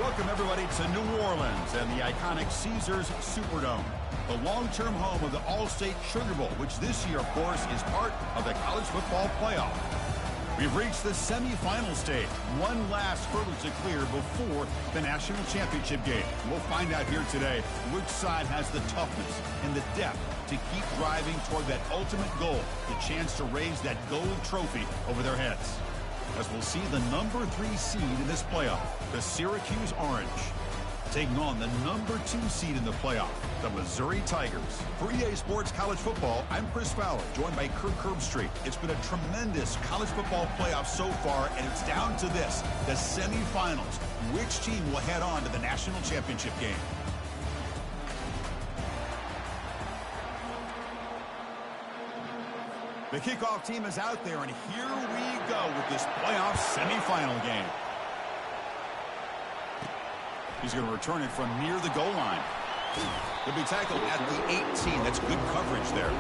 Welcome, everybody, to New Orleans and the iconic Caesars Superdome, the long-term home of the All-State Sugar Bowl, which this year, of course, is part of the college football playoff. We've reached the semifinal stage, one last hurdle to clear before the national championship game. We'll find out here today which side has the toughness and the depth to keep driving toward that ultimate goal, the chance to raise that gold trophy over their heads. As we'll see the number 3 seed in this playoff, the Syracuse Orange, taking on the number 2 seed in the playoff, the Missouri Tigers. For EA Sports College Football, I'm Chris Fowler, joined by Kirk Herbstreit. It's been a tremendous college football playoff so far, and it's down to this, the semifinals. Which team will head on to the national championship game? The kickoff team is out there, and here we go with this playoff semifinal game. He's going to return it from near the goal line. He'll be tackled at the 18. That's good coverage there.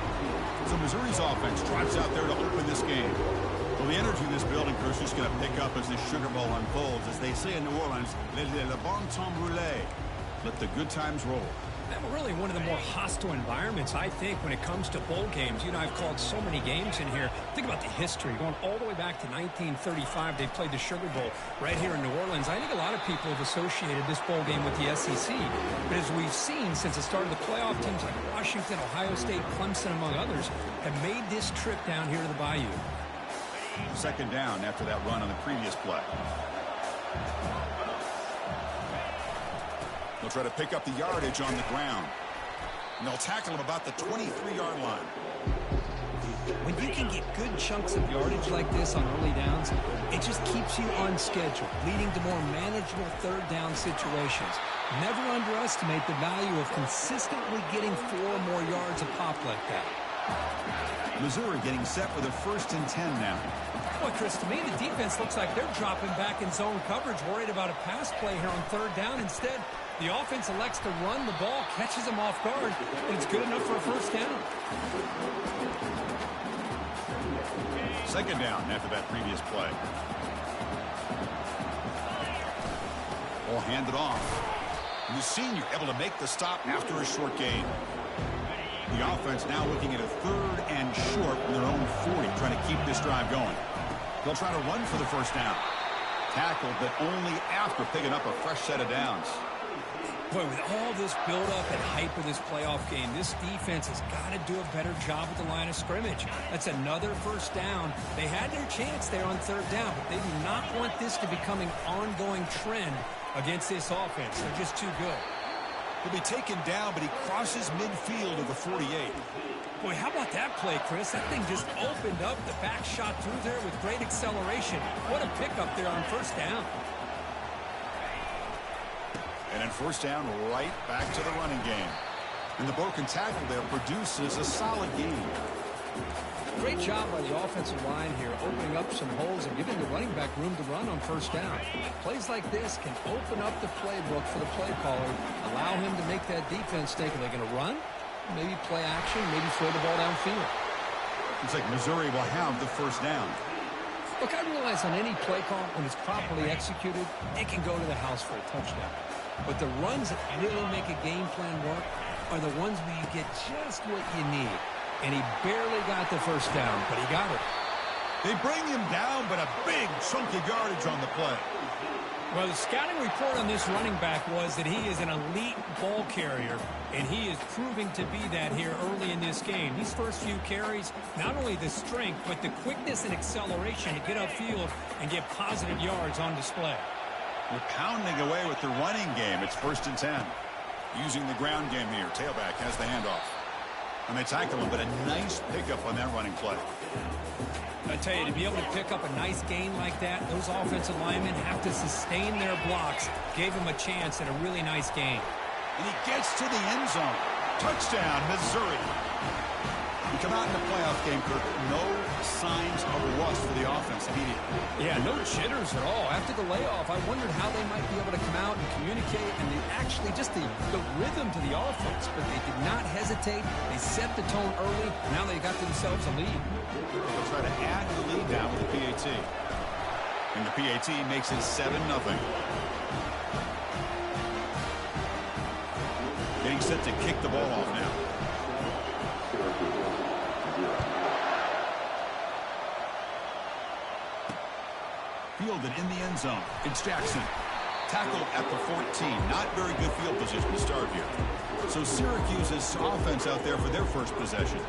So Missouri's offense trots out there to open this game. Well, the energy in this building, Chris, is going to pick up as this Sugar Bowl unfolds. As they say in New Orleans, le bon temps brûlé. Let the good times roll. Really one of the more hostile environments, I think, when it comes to bowl games. You know, I've called so many games in here. Think about the history. Going all the way back to 1935, they played the Sugar Bowl right here in New Orleans. I think a lot of people have associated this bowl game with the SEC. But as we've seen since the start of the playoff, teams like Washington, Ohio State, Clemson, among others, have made this trip down here to the Bayou. Second down after that run on the previous play. They'll try to pick up the yardage on the ground. And they'll tackle him about the 23-yard line. When you can get good chunks of yardage like this on early downs, it just keeps you on schedule, leading to more manageable third down situations. Never underestimate the value of consistently getting 4 or more yards a pop like that. Missouri getting set for the 1st and 10 now. Well, Chris, to me, the defense looks like they're dropping back in zone coverage, worried about a pass play here on 3rd down. Instead, the offense elects to run the ball, catches them off guard, and it's good enough for a 1st down. 2nd down after that previous play. Ball handed off. And the senior able to make the stop after a short gain. The offense now looking at a 3rd and short from their own 40, trying to keep this drive going. They'll try to run for the 1st down. Tackled, but only after picking up a fresh set of downs. Boy, with all this build-up and hype of this playoff game, this defense has got to do a better job at the line of scrimmage. That's another 1st down. They had their chance there on 3rd down, but they do not want this to become an ongoing trend against this offense. They're just too good. He'll be taken down, but he crosses midfield of the 48. Boy, how about that play, Chris? That thing just opened up. The back shot through there with great acceleration. What a pickup there on 1st down. And then 1st down, right back to the running game. And the broken tackle there produces a solid gain. Great job by the offensive line here, opening up some holes and giving the running back room to run on 1st down. Plays like this can open up the playbook for the play caller, allow him to make that defense think, are they going to run? Maybe play action, maybe throw the ball downfield. Looks like Missouri will have the 1st down. Look, I realize on any play call, when it's properly executed, it can go to the house for a touchdown. But the runs that really make a game plan work are the ones where you get just what you need. And he barely got the 1st down, but he got it. They bring him down, but a big chunk of yardage on the play. Well, the scouting report on this running back was that he is an elite ball carrier, and he is proving to be that here early in this game. These first few carries, not only the strength, but the quickness and acceleration to get upfield and get positive yards on display. We're pounding away with the running game. It's 1st and 10. Using the ground game here. Tailback has the handoff. And they tackle him, but a nice pickup on that running play. I tell you, to be able to pick up a nice gain like that, those offensive linemen have to sustain their blocks. Gave him a chance at a really nice gain. And he gets to the end zone. Touchdown, Missouri. We come out in the playoff game, Kirk. No signs of rust for the offense immediately. Yeah, no jitters at all. After the layoff, I wondered how they might be able to come out and communicate, and they actually just the rhythm to the offense, but they did not hesitate. They set the tone early. Now they got themselves a lead. They'll try to add to the lead now with the PAT. And the PAT makes it 7-0. Getting set to kick the ball off now. Fielded in the end zone. It's Jackson. Tackled at the 14. Not very good field position to start here. So Syracuse's offense out there for their first possession.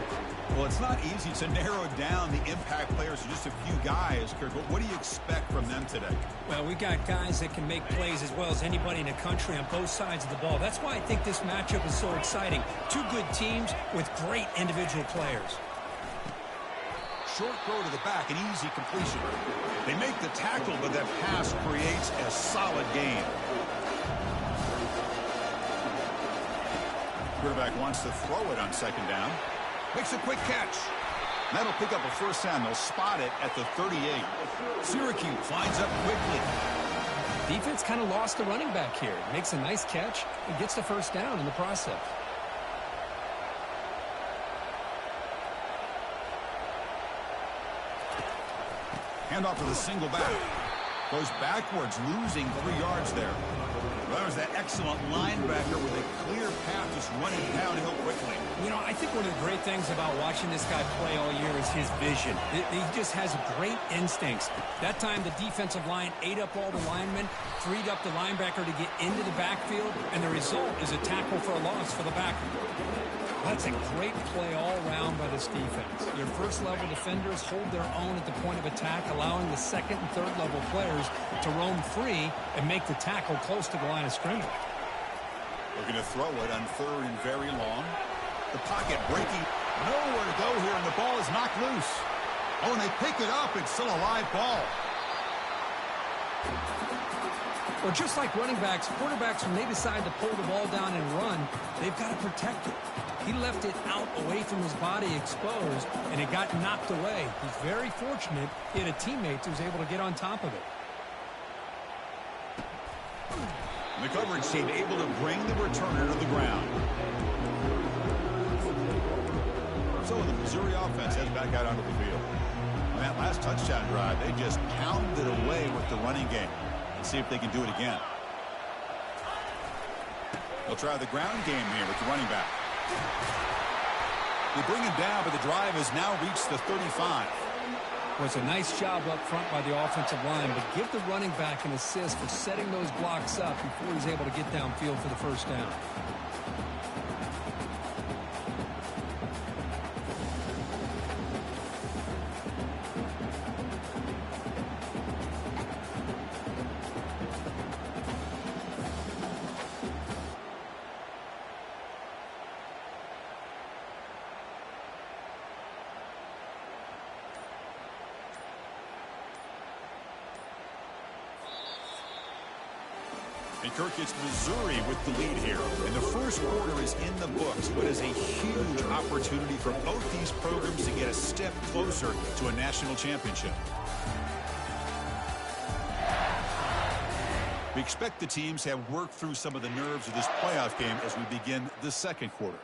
Well, it's not easy to narrow down the impact players to just a few guys, Kirk, but what do you expect from them today? Well, we got guys that can make plays as well as anybody in the country on both sides of the ball. That's why I think this matchup is so exciting. Two good teams with great individual players. Short throw to the back, an easy completion. They make the tackle, but that pass creates a solid gain. Quarterback wants to throw it on second down. Makes a quick catch. That'll pick up a first down. They'll spot it at the 38. Syracuse lines up quickly. Defense kind of lost the running back here. Makes a nice catch and gets the first down in the process. Handoff to the single back. Goes backwards, losing 3 yards there. That was that excellent linebacker with a clear path just running downhill quickly. You know, I think one of the great things about watching this guy play all year is his vision. He just has great instincts. That time, the defensive line ate up all the linemen, freed up the linebacker to get into the backfield, and the result is a tackle for a loss for the backer. That's a great play all around by this defense. Your first-level defenders hold their own at the point of attack, allowing the second and third-level players to roam free and make the tackle close to the line of scrimmage. Looking to throw it on third and very long. The pocket breaking. Nowhere to go here, and the ball is knocked loose. Oh, and they pick it up. It's still a live ball. Well, just like running backs, quarterbacks, when they decide to pull the ball down and run, they've got to protect it. He left it out away from his body exposed, and it got knocked away. He's very fortunate he had a teammate who was able to get on top of it. The coverage team able to bring the returner to the ground. So the Missouri offense heads back out onto the field. On that last touchdown drive, they just pounded away with the running game. Let's see if they can do it again. They'll try the ground game here with the running back. They bring him down, but the drive has now reached the 35. Well, it's a nice job up front by the offensive line, but give the running back an assist for setting those blocks up before he's able to get downfield for the first down. And Kirk, it's Missouri with the lead here. And the first quarter is in the books, but is a huge opportunity for both these programs to get a step closer to a national championship. We expect the teams have worked through some of the nerves of this playoff game as we begin the second quarter.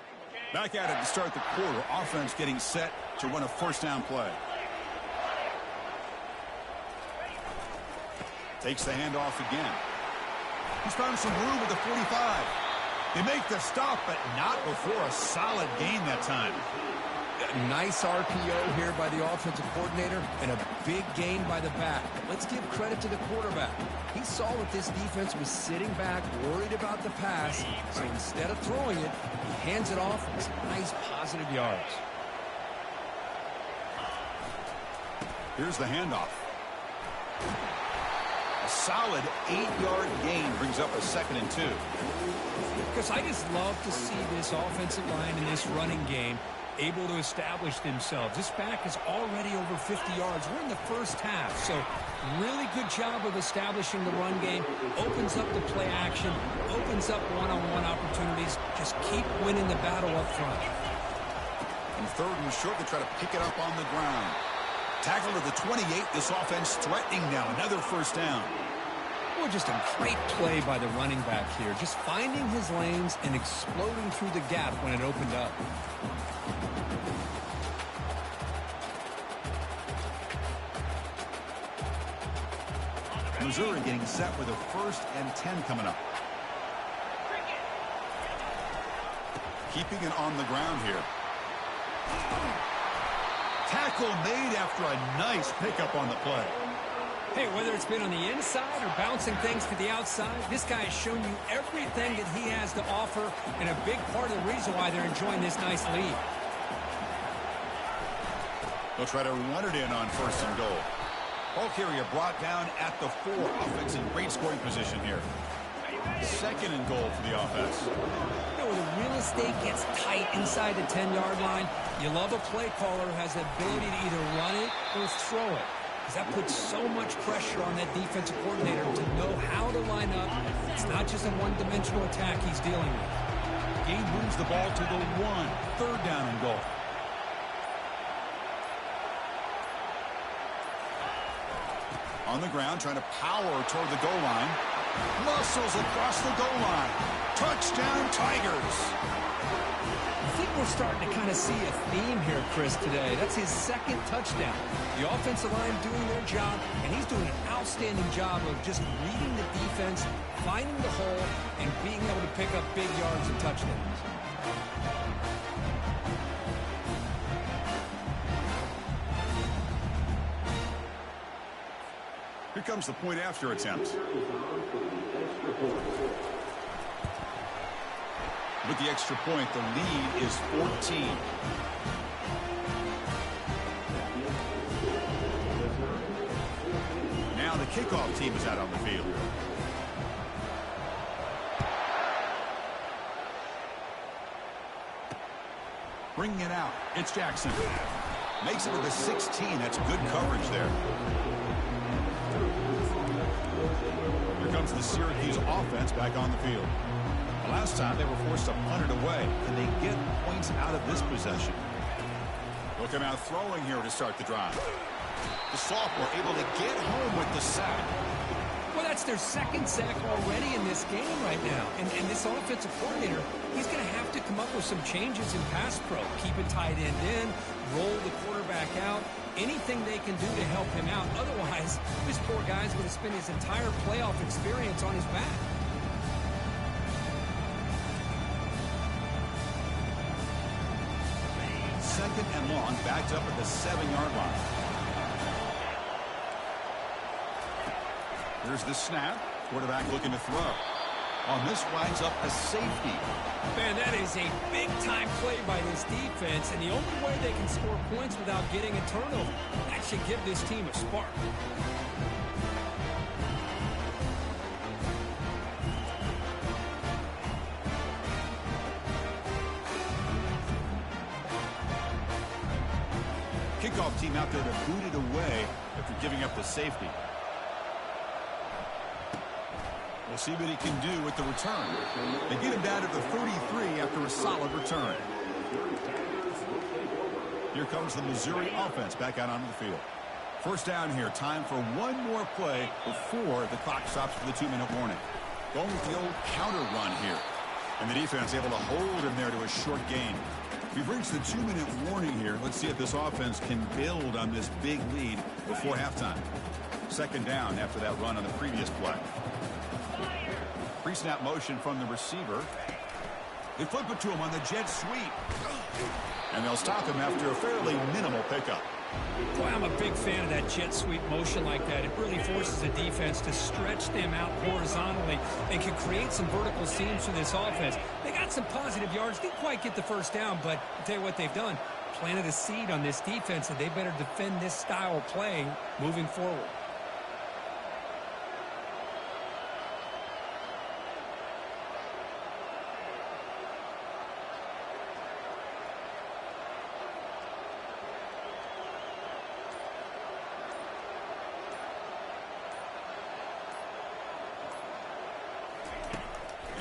Back at it to start the quarter. Offense getting set to run a first down play. Takes the handoff again. He's found some room at the 45. They make the stop, but not before a solid gain that time. Nice RPO here by the offensive coordinator and a big gain by the back. Let's give credit to the quarterback. He saw that this defense was sitting back, worried about the pass, so instead of throwing it, he hands it off with some nice positive yards. Here's the handoff. A solid 8-yard gain brings up a 2nd and 2. Because I just love to see this offensive line in this running game able to establish themselves. This back is already over 50 yards. We're in the first half, so really good job of establishing the run game. Opens up the play action, opens up one-on-one opportunities. Just keep winning the battle up front. And 3rd and short, they try to pick it up on the ground. Tackle to the 28. This offense threatening now. Another first down. Well, just a great play by the running back here. Just finding his lanes and exploding through the gap when it opened up. Missouri getting set with a 1st and 10 coming up. keeping it on the ground here. Tackle made after a nice pickup on the play. Hey, whether it's been on the inside or bouncing things to the outside, this guy has shown you everything that he has to offer, and a big part of the reason why they're enjoying this nice lead. They'll try to run it in on 1st and goal. Ball carrier brought down at the 4. Offense in great scoring position here. 2nd and goal for the offense. You know, when the real estate gets tight inside the 10-yard line, you love a play caller who has the ability to either run it or throw it. Because that puts so much pressure on that defensive coordinator to know how to line up. It's not just a one-dimensional attack he's dealing with. He moves the ball to the 1. 3rd down and goal. On the ground, trying to power toward the goal line. Muscles across the goal line. Touchdown, Tigers. I think we're starting to kind of see a theme here, Chris, today. That's his 2nd touchdown. The offensive line doing their job, and he's doing an outstanding job of just reading the defense, finding the hole, and being able to pick up big yards and touchdowns. Here comes the point after attempt. With the extra point, the lead is 14. Now the kickoff team is out on the field. Bringing it out. It's Jackson. Makes it to the 16. That's good coverage there. Here comes the Syracuse offense back on the field. The last time they were forced to punt it away. Can they get points out of this possession? Look at out throwing here to start the drive. The sophomore able to get home with the sack. Well, that's their 2nd sack already in this game right now. And this offensive coordinator, he's going to have to come up with some changes in pass pro. Keep a tight end in, roll the quarterback out, anything they can do to help him out. Otherwise, this poor guy's going to spend his entire playoff experience on his back. Second and long, backed up at the 7-yard line. Here's the snap. Quarterback looking to throw. On this winds up a safety. Man, that is a big-time play by this defense, and the only way they can score points without getting a turnover. That should give this team a spark. Kickoff team out there to boot it away after giving up the safety. We'll see what he can do with the return. They get him down to the 33 after a solid return. Here comes the Missouri offense back out onto the field. 1st down here. Time for one more play before the clock stops for the 2-minute warning. Going with the old counter run here. And the defense able to hold him there to a short gain. We've reached the 2-minute warning here. Let's see if this offense can build on this big lead before halftime. 2nd down after that run on the previous play. Pre-snap motion from the receiver. They flip it to him on the jet sweep. And they'll stop him after a fairly minimal pickup. Boy, I'm a big fan of that jet sweep motion like that. It really forces the defense to stretch them out horizontally and can create some vertical seams for this offense. They got some positive yards. Didn't quite get the 1st down, but I'll tell you what they've done. Planted a seed on this defense, and they better defend this style of play moving forward.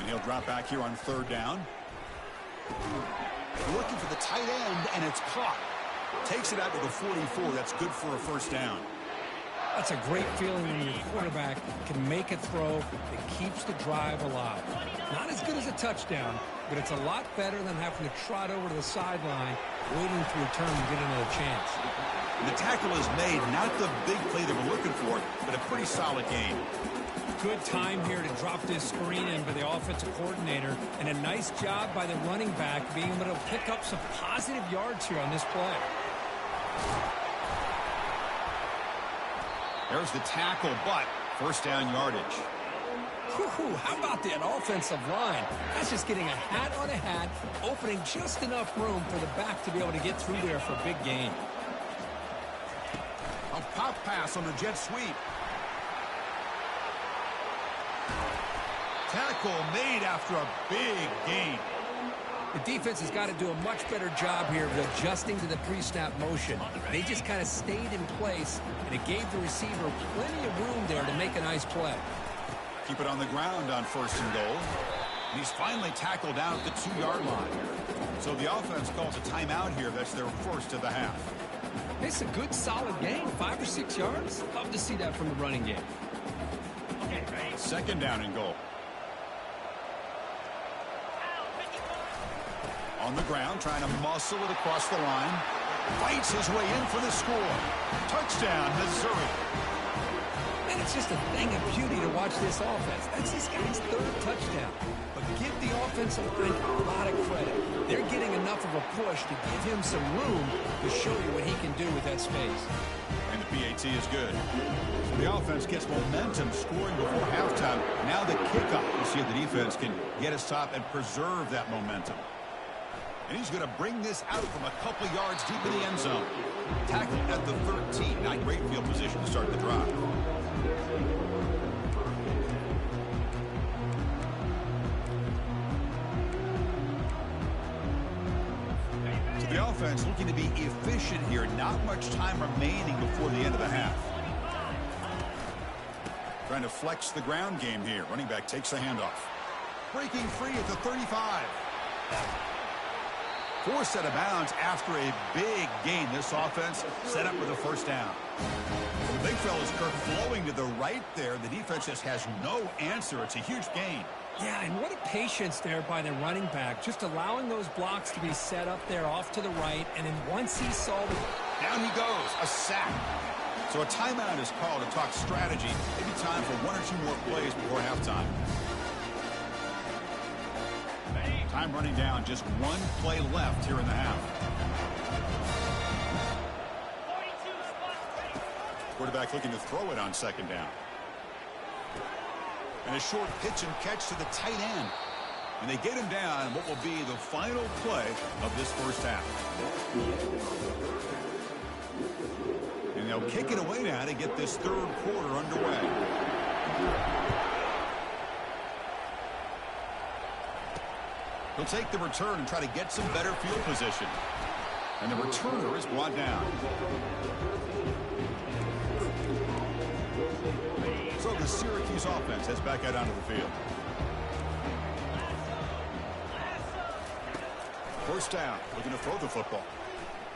He'll drop back here on 3rd down. Looking for the tight end, and it's caught. Takes it out to the 44. That's good for a 1st down. That's a great feeling when your quarterback can make a throw that keeps the drive alive. Not as good as a touchdown, but it's a lot better than having to trot over to the sideline, waiting to return and get another chance. The tackle is made, not the big play they were looking for, but a pretty solid gain. Good time here to drop this screen in for the offensive coordinator, and a nice job by the running back being able to pick up some positive yards here on this play. There's the tackle, but first down yardage. Whew, how about that offensive line? That's just getting a hat on a hat, opening just enough room for the back to be able to get through there for a big gain. A pop pass on the jet sweep. Tackle made after a big gain. The defense has got to do a much better job here of adjusting to the pre-snap motion. They just kind of stayed in place, and it gave the receiver plenty of room there to make a nice play. Keep it on the ground on first and goal. And he's finally tackled down at the 2-yard line. So the offense calls a timeout here. That's their first of the half. It's a good, solid gain, 5 or 6 yards. Love to see that from the running game. Second down and goal. On the ground, trying to muscle it across the line. Fights his way in for the score. Touchdown, Missouri. Man, it's just a thing of beauty to watch this offense. That's this guy's 3rd touchdown. But give the offensive line a lot of credit. They're getting enough of a push to give him some room to show you what he can do with that space. And the PAT is good. So the offense gets momentum scoring before halftime. Now the kickoff. We'll see if the defense can get a stop and preserve that momentum. And he's going to bring this out from a couple yards deep in the end zone. Tackled at the 13. Not great field position to start the drive. So the offense looking to be efficient here. Not much time remaining before the end of the half. Trying to flex the ground game here. Running back takes the handoff. Breaking free at the 35. Forced out of bounds after a big gain. This offense set up with a first down. The big fella's Kirk flowing to the right there. The defense just has no answer. It's a huge gain. Yeah, and what a patience there by the running back. Just allowing those blocks to be set up there off to the right. And then once he saw the... Down he goes. A sack. So a timeout is called to talk strategy. Maybe time for 1 or 2 more plays before halftime. Time running down, just 1 play left here in the half. Quarterback looking to throw it on second down. And a short pitch and catch to the tight end. And they get him down what will be the final play of this first half. And they'll kick it away now to get this 3rd quarter underway. He'll take the return and try to get some better field position. And the returner is brought down. So the Syracuse offense heads back out onto the field. First down, looking to throw the football.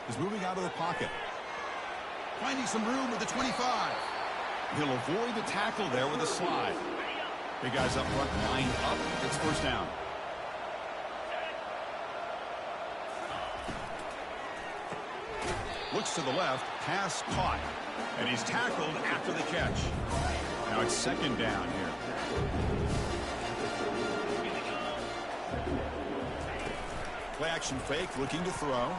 He's moving out of the pocket. Finding some room with the 25. He'll avoid the tackle there with a slide. Big guys up front, lined up. It's first down. Looks to the left, pass caught, and he's tackled after the catch. Now it's second down here. Play action fake, looking to throw.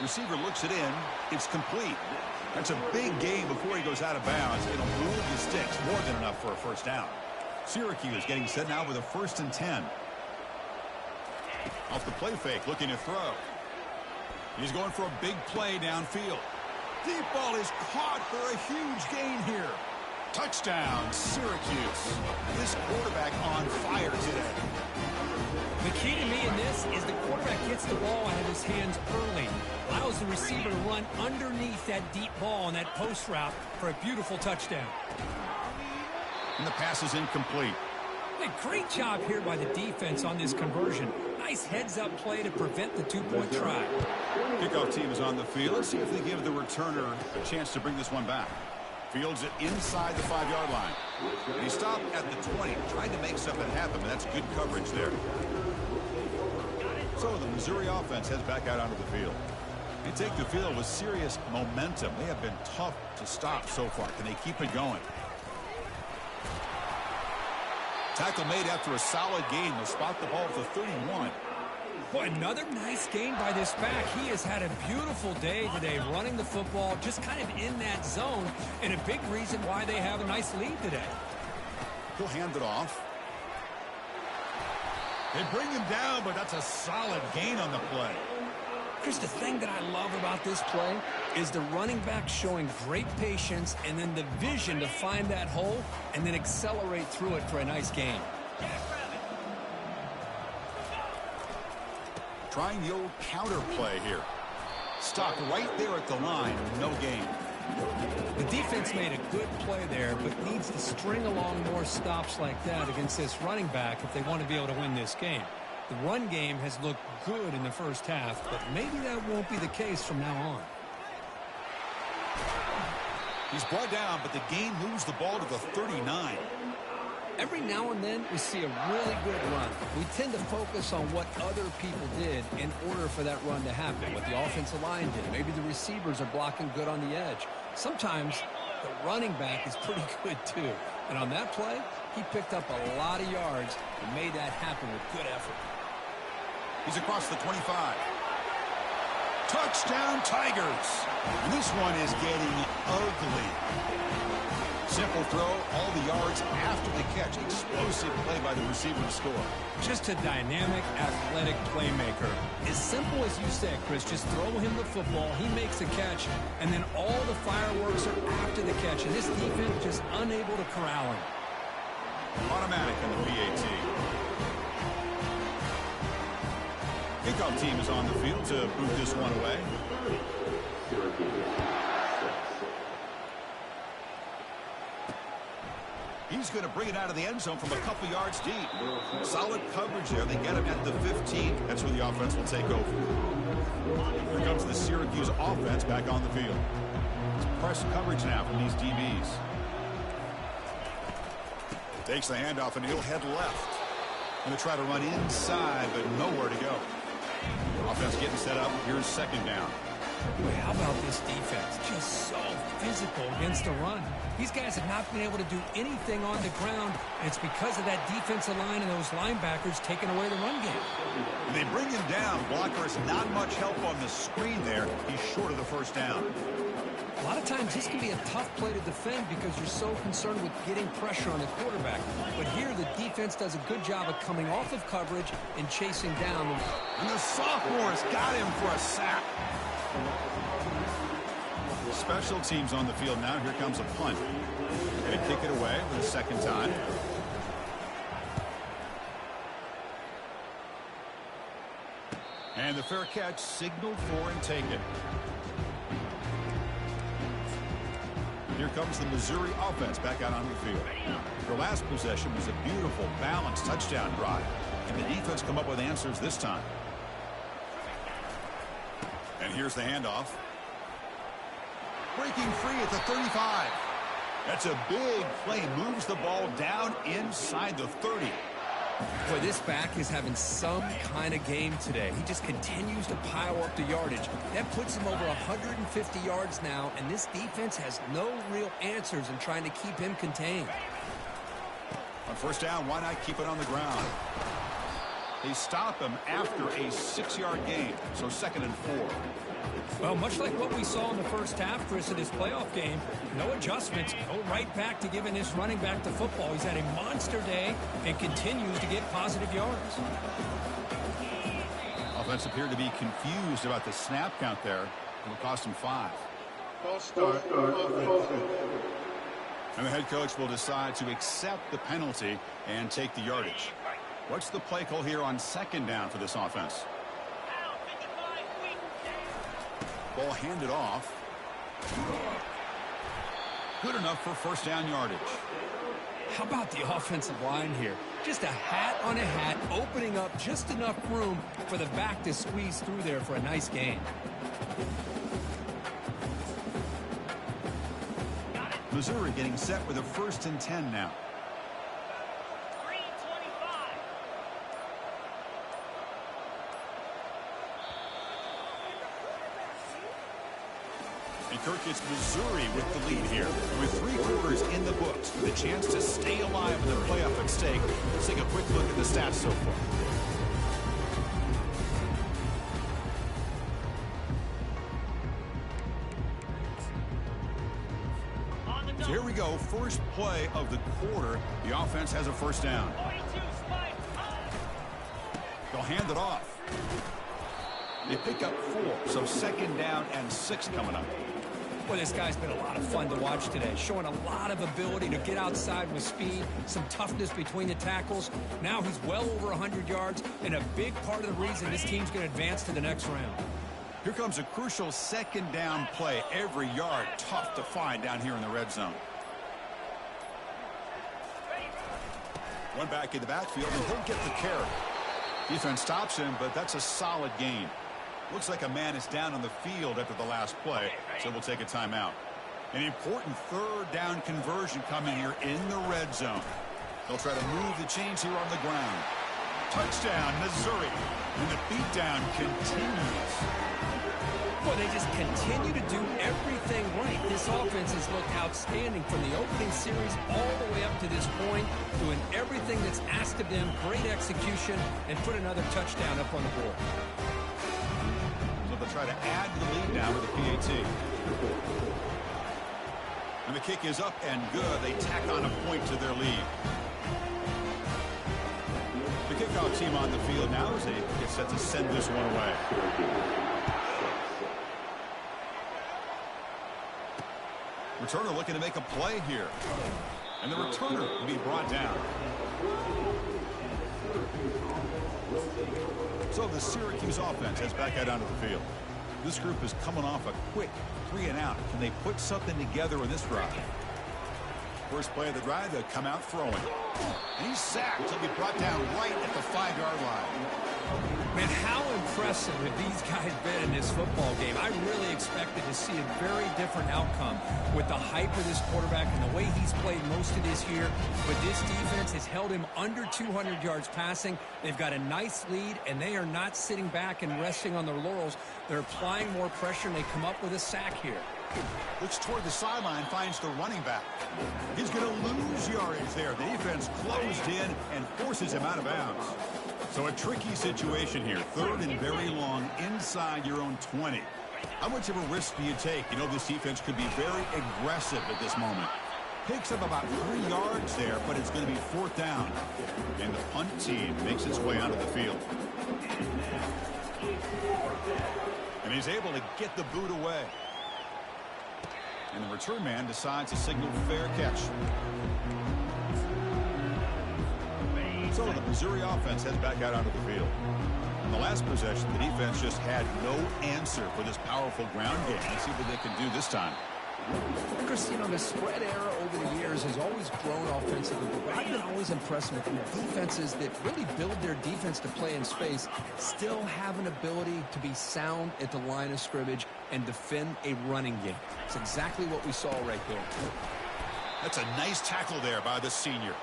Receiver looks it in. It's complete. That's a big gain before he goes out of bounds. It'll move the sticks, more than enough for a first down. Syracuse getting set now with a 1st and 10. Off the play fake, looking to throw. He's going for a big play downfield. Deep ball is caught for a huge gain here. Touchdown, Syracuse. This quarterback on fire today. The key to me in this is the quarterback gets the ball out of his hands early. Allows the receiver to run underneath that deep ball on that post route for a beautiful touchdown. And the pass is incomplete. A great job here by the defense on this conversion. Nice heads-up play to prevent the 2-point try. Kickoff team is on the field. Let's see if they give the returner a chance to bring this one back. Fields it inside the 5-yard line. And he stopped at the 20, tried to make something happen, but that's good coverage there. So the Missouri offense heads back out onto the field. They take the field with serious momentum. They have been tough to stop so far. Can they keep it going? Tackle made after a solid gain. They'll spot the ball at the 31. Boy, another nice gain by this back. He has had a beautiful day today running the football, just kind of in that zone, and a big reason why they have a nice lead today. He'll hand it off. They bring him down, but that's a solid gain on the play. Chris, the thing that I love about this play is the running back showing great patience and then the vision to find that hole and then accelerate through it for a nice gain. Trying the old counter play here. Stopped right there at the line. No gain. The defense made a good play there, but needs to string along more stops like that against this running back if they want to be able to win this game. The run game has looked good in the first half, but maybe that won't be the case from now on. He's brought down, but the gain moves the ball to the 39. Every now and then we see a really good run. We tend to focus on what other people did in order for that run to happen, what the offensive line did. Maybe the receivers are blocking good on the edge. Sometimes the running back is pretty good too. And on that play, he picked up a lot of yards and made that happen with good effort. He's across the 25. Touchdown, Tigers. And this one is getting ugly. Simple throw, all the yards after the catch. Explosive play by the receiver to score. Just a dynamic, athletic playmaker. As simple as you said, Chris, just throw him the football, he makes the catch, and then all the fireworks are after the catch. And this defense just unable to corral him. Automatic on the PAT. Kickoff team is on the field to boot this one away. He's going to bring it out of the end zone from a couple yards deep. Solid coverage there. They get him at the 15. That's where the offense will take over. Here comes the Syracuse offense back on the field. It's press coverage now from these DBs. Takes the handoff, and he'll head left. Going to try to run inside, but nowhere to go. Offense getting set up. Here's second down. Boy, how about this defense? Just so physical against the run. These guys have not been able to do anything on the ground. And it's because of that defensive line and those linebackers taking away the run game. They bring him down. Blocker is not much help on the screen there. He's short of the first down. A lot of times this can be a tough play to defend because you're so concerned with getting pressure on the quarterback. But here the defense does a good job of coming off of coverage and chasing down. And the sophomore has got him for a sack. Special teams on the field now. Here comes a punt. They kick it away for the second time. And the fair catch signaled for and taken. Here comes the Missouri offense back out on the field. Their last possession was a beautiful, balanced touchdown drive. And the defense come up with answers this time. And here's the handoff. Breaking free at the 35. That's a big play. Moves the ball down inside the 30. Boy, this back is having some kind of game today. He just continues to pile up the yardage. That puts him over 150 yards now, and this defense has no real answers in trying to keep him contained. On first down, why not keep it on the ground? They stop him after a 6-yard gain, so 2nd and 4. Well, much like what we saw in the first half, Chris, of this playoff game, no adjustments, go right back to giving this running back the football. He's had a monster day and continues to get positive yards. Offense appeared to be confused about the snap count there. It'll cost him 5. And the head coach will decide to accept the penalty and take the yardage. What's the play call here on second down for this offense? Ball handed off. Good enough for first down yardage. How about the offensive line here? Just a hat on a hat, opening up just enough room for the back to squeeze through there for a nice gain. Missouri getting set with a 1st and 10 now. And Kirk, it's Missouri with the lead here. With 3 quarters in the books, with a chance to stay alive in the playoff at stake. Let's take a quick look at the stats so far. So here we go, first play of the quarter. The offense has a first down. They'll hand it off. They pick up 4, so second down and 6 coming up. Well, this guy's been a lot of fun to watch today, showing a lot of ability to get outside with speed, some toughness between the tackles. Now he's well over 100 yards, and a big part of the reason this team's going to advance to the next round. Here comes a crucial second down play. Every yard tough to find down here in the red zone. One back in the backfield, and he'll get the carry. Defense stops him, but that's a solid gain. Looks like a man is down on the field after the last play, so we'll take a timeout. An important third down conversion coming here in the red zone. They'll try to move the chains here on the ground. Touchdown, Missouri. And the beatdown continues. Well, they just continue to do everything right. This offense has looked outstanding from the opening series all the way up to this point, doing everything that's asked of them, great execution, and put another touchdown up on the board. So they'll try to add to the lead now with a PAT. And the kick is up and good. They tack on a point to their lead. The kickoff team on the field now as they get set to send this one away. Returner looking to make a play here. And the returner will be brought down. So the Syracuse offense heads back out onto the field. This group is coming off a quick 3-and-out. Can they put something together in this drive? First play of the drive, they'll come out throwing. And he's sacked. He'll be brought down right at the 5-yard line. Man, how impressive have these guys been in this football game? I really expected to see a very different outcome with the hype of this quarterback and the way he's played most of this year. But this defense has held him under 200 yards passing. They've got a nice lead, and they are not sitting back and resting on their laurels. They're applying more pressure, and they come up with a sack here. Looks toward the sideline, finds the running back. He's going to lose yardage there. The defense closed in and forces him out of bounds. So a tricky situation here. Third and very long inside your own 20. How much of a risk do you take? You know, this defense could be very aggressive at this moment. Picks up about 3 yards there, but it's going to be 4th down. And the punt team makes its way onto the field. And he's able to get the boot away. And the return man decides to signal fair catch. So the Missouri offense heads back out onto the field. In the last possession, the defense just had no answer for this powerful ground game. Let's see what they can do this time. Chris, you know, the spread era over the years has always grown offensively, but I've been always impressed with defenses that really build their defense to play in space, still have an ability to be sound at the line of scrimmage and defend a running game. It's exactly what we saw right there. That's a nice tackle there by the senior.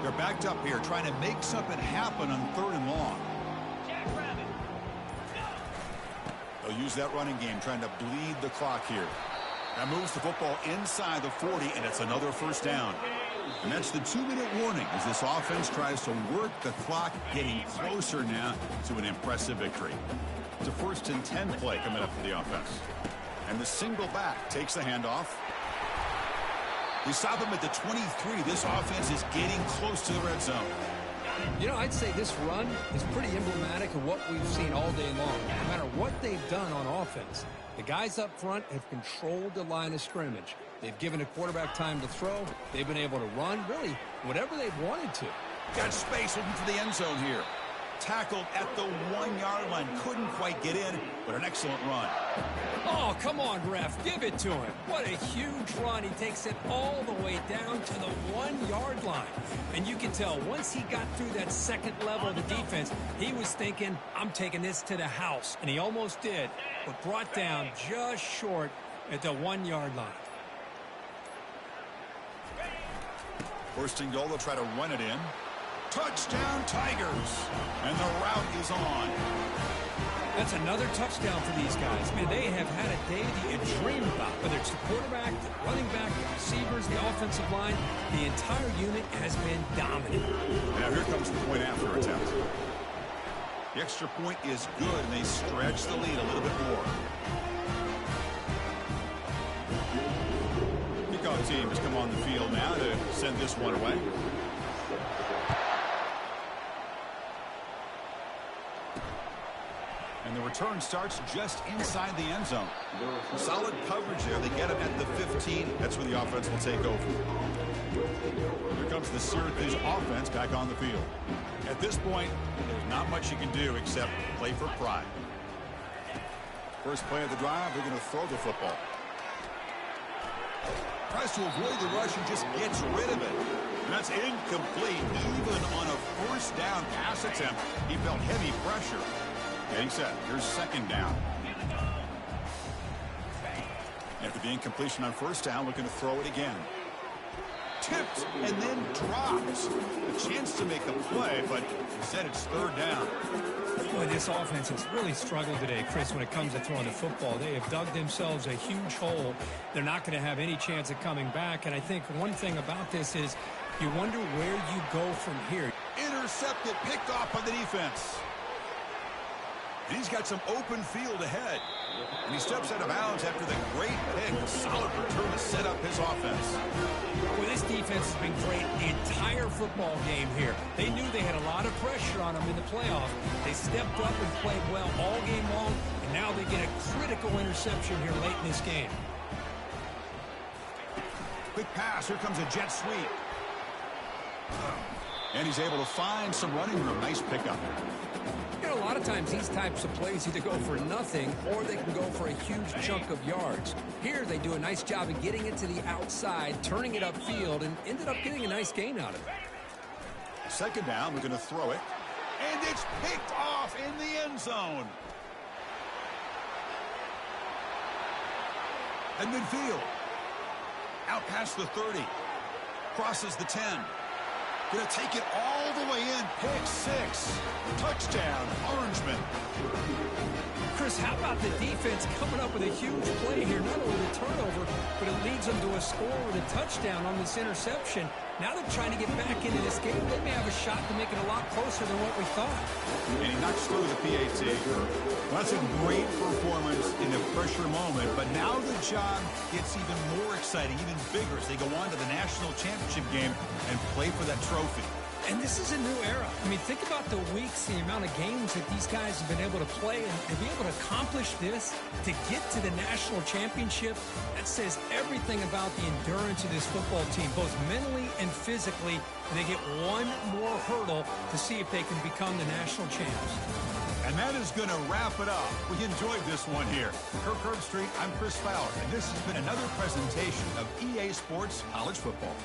They're backed up here, trying to make something happen on 3rd and long. They'll use that running game, trying to bleed the clock here. That moves the football inside the 40, and it's another first down. And that's the 2-minute warning as this offense tries to work the clock, getting closer now to an impressive victory. It's a 1st and 10 play coming up for the offense. And the single back takes the handoff. We stop him at the 23. This offense is getting close to the red zone. You know, I'd say this run is pretty emblematic of what we've seen all day long. No matter what they've done on offense, the guys up front have controlled the line of scrimmage. They've given a quarterback time to throw. They've been able to run, really, whatever they've wanted to. Got space looking for the end zone here. Tackled at the 1-yard line. Couldn't quite get in, but an excellent run. Oh, come on, ref. Give it to him. What a huge run. He takes it all the way down to the 1-yard line. And you can tell once he got through that second level of the defense, he was thinking, I'm taking this to the house. And he almost did, but brought down just short at the 1-yard line. First and goal, they'll try to run it in. Touchdown, Tigers. And the route is on. That's another touchdown for these guys. Man, they have had a day that you dream about. Whether it's the quarterback, the running back, the receivers, the offensive line, the entire unit has been dominant. Now here comes the point after attempt. The extra point is good, and they stretch the lead a little bit more. Kickoff team has come on the field now to send this one away. And the return starts just inside the end zone. Solid coverage there. They get him at the 15. That's where the offense will take over. Here comes the Syracuse offense back on the field. At this point, there's not much you can do except play for pride. First play of the drive, they're going to throw the football. Tries to avoid the rush and just gets rid of it. And that's incomplete. Even on a first down pass attempt, he felt heavy pressure. Getting set. Here's second down. After the incompletion on first down, looking to throw it again. Tipped and then drops. A chance to make a play, but instead it's third down. Boy, this offense has really struggled today, Chris, when it comes to throwing the football. They have dug themselves a huge hole. They're not going to have any chance of coming back. And I think one thing about this is you wonder where you go from here. Intercepted, picked off by the defense. And he's got some open field ahead. And he steps out of bounds after the great pick. A solid return to set up his offense. Well, this defense has been great the entire football game here. They knew they had a lot of pressure on them in the playoff. They stepped up and played well all game long, and now they get a critical interception here late in this game. Quick pass. Here comes a jet sweep. And he's able to find some running room. Nice pickup. You know, a lot of times these types of plays either go for nothing or they can go for a huge chunk of yards. Here they do a nice job of getting it to the outside, turning it upfield, and ended up getting a nice gain out of it. Second down, we're going to throw it. And it's picked off in the end zone. And midfield. Out past the 30. Crosses the 10. Going to take it all the way in. Pick six. Touchdown, Orangeman. Chris, how about the defense coming up with a huge play here? Not only the turnover, but it leads them to a score with a touchdown on this interception. Now they're trying to get back into this game. They may have a shot to make it a lot closer than what we thought. And he knocks through the PAT. Well, that's a great performance in a pressure moment, but now the job gets even more exciting, even bigger as they go on to the national championship game and play for that trophy. And this is a new era. I mean, think about the weeks, the amount of games that these guys have been able to play, and to be able to accomplish this, to get to the national championship, that says everything about the endurance of this football team, both mentally and physically. And they get one more hurdle to see if they can become the national champs. And that is going to wrap it up. We enjoyed this one here. Kirk Herbstreit, I'm Chris Fowler, and this has been another presentation of EA Sports College Football.